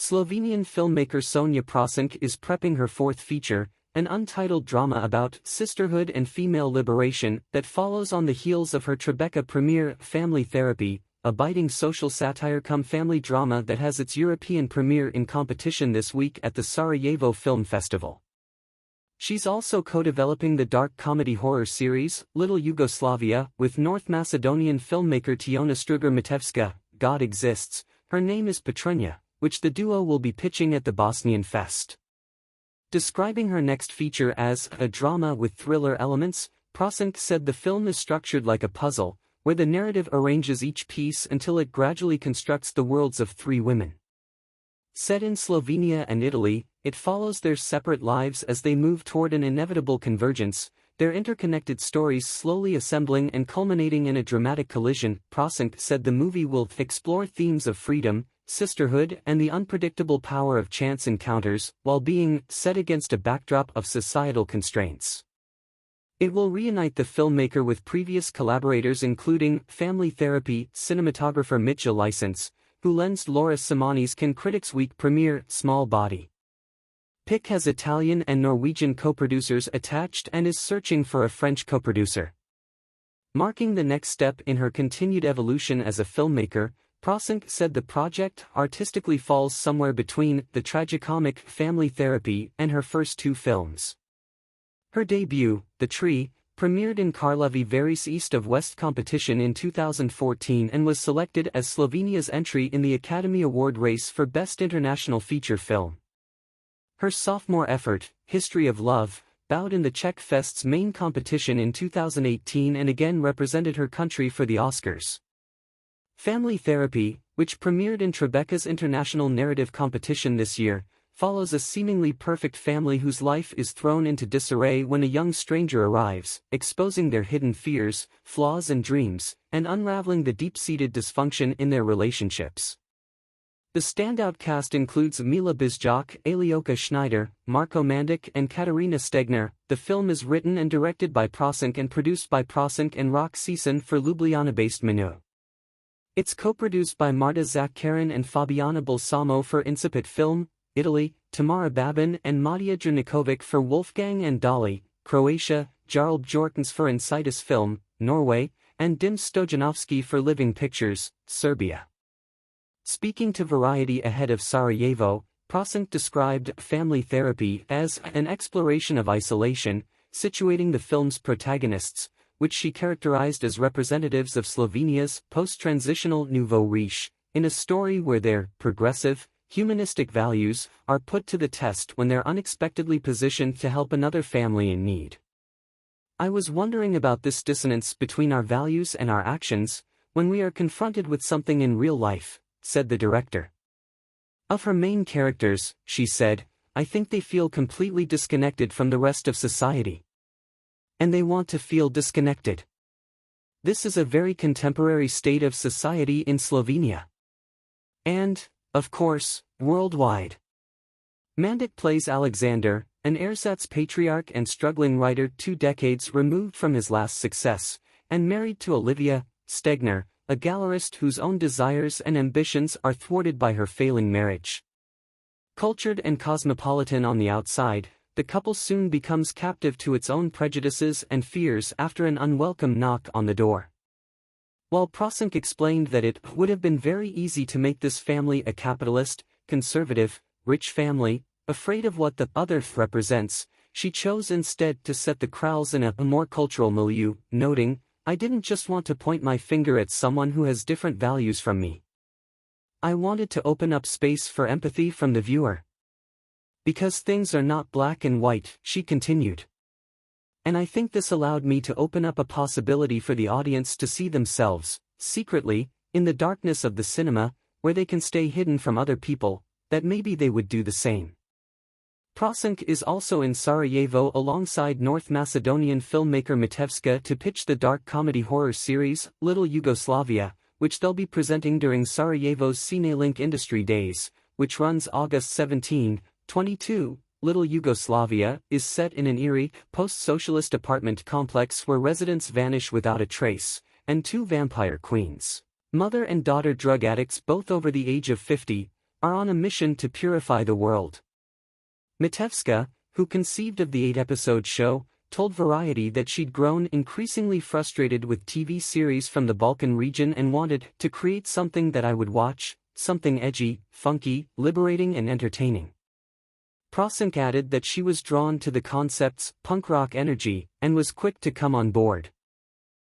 Slovenian filmmaker Sonja Prosenc is prepping her fourth feature, an untitled drama about sisterhood and female liberation that follows on the heels of her Tribeca premiere, Family Therapy, a biting social satire cum family drama that has its European premiere in competition this week at the Sarajevo Film Festival. She's also co-developing the dark comedy horror series, Little Yugoslavia, with North Macedonian filmmaker Tiona Strugar-Matevska. God Exists, Her Name is Petrunia, which the duo will be pitching at the Bosnian Fest. Describing her next feature as a drama with thriller elements, Prosenc said the film is structured like a puzzle, where the narrative arranges each piece until it gradually constructs the worlds of three women. Set in Slovenia and Italy, it follows their separate lives as they move toward an inevitable convergence, their interconnected stories slowly assembling and culminating in a dramatic collision. Prosenc said the movie will explore themes of freedom, sisterhood, and the unpredictable power of chance encounters, while being set against a backdrop of societal constraints. It will reunite the filmmaker with previous collaborators including Family Therapy cinematographer Mitja License, who lensed Laura Simoni's Can Critics Week premiere, Small Body. PIC has Italian and Norwegian co-producers attached and is searching for a French co-producer. Marking the next step in her continued evolution as a filmmaker, Prosenc said the project artistically falls somewhere between the tragicomic Family Therapy and her first two films. Her debut, The Tree, premiered in Karlovy Vary's East of West competition in 2014 and was selected as Slovenia's entry in the Academy Award race for Best International Feature Film. Her sophomore effort, History of Love, bowed in the Czech Fest's main competition in 2018 and again represented her country for the Oscars. Family Therapy, which premiered in Tribeca's international narrative competition this year, follows a seemingly perfect family whose life is thrown into disarray when a young stranger arrives, exposing their hidden fears, flaws and dreams, and unraveling the deep-seated dysfunction in their relationships. The standout cast includes Mila Bizjak, Alioka Schneider, Marko Mandic and Katarina Stegner. The film is written and directed by Prosenc and produced by Prosenc and Rok Season for Ljubljana-based Minu. It's co-produced by Marta Zakarin and Fabiana Balsamo for Incipit Film, Italy, Tamara Babin and Matija Drnikovic for Wolfgang and Dali, Croatia, Jarl Bjorkens for Incitus Film, Norway, and Dim Stojanovski for Living Pictures, Serbia. Speaking to Variety ahead of Sarajevo, Prosenc described Family Therapy as an exploration of isolation, situating the film's protagonists, which she characterized as representatives of Slovenia's post-transitional nouveau riche, in a story where their progressive, humanistic values are put to the test when they're unexpectedly positioned to help another family in need. I was wondering about this dissonance between our values and our actions, when we are confronted with something in real life, said the director. Of her main characters, she said, I think they feel completely disconnected from the rest of society. And they want to feel disconnected. This is a very contemporary state of society in Slovenia. And, of course, worldwide. Mandic plays Alexander, an ersatz patriarch and struggling writer 2 decades removed from his last success, and married to Olivia Stegner, a gallerist whose own desires and ambitions are thwarted by her failing marriage. Cultured and cosmopolitan on the outside, the couple soon becomes captive to its own prejudices and fears after an unwelcome knock on the door. While Prosenc explained that it would have been very easy to make this family a capitalist, conservative, rich family, afraid of what the other represents, she chose instead to set the Krauls in a more cultural milieu, noting, I didn't just want to point my finger at someone who has different values from me. I wanted to open up space for empathy from the viewer. Because things are not black and white, she continued. And I think this allowed me to open up a possibility for the audience to see themselves, secretly, in the darkness of the cinema, where they can stay hidden from other people, that maybe they would do the same. Prosenc is also in Sarajevo alongside North Macedonian filmmaker Matevska to pitch the dark comedy horror series, Little Yugoslavia, which they'll be presenting during Sarajevo's CineLink Industry Days, which runs August 17, 22. Little Yugoslavia is set in an eerie, post-socialist apartment complex where residents vanish without a trace, and 2 vampire queens, mother and daughter drug addicts both over the age of 50, are on a mission to purify the world. Mitevska, who conceived of the 8-episode show, told Variety that she'd grown increasingly frustrated with TV series from the Balkan region and wanted to create something that I would watch, something edgy, funky, liberating and entertaining. Prosenc added that she was drawn to the concept's punk rock energy and was quick to come on board.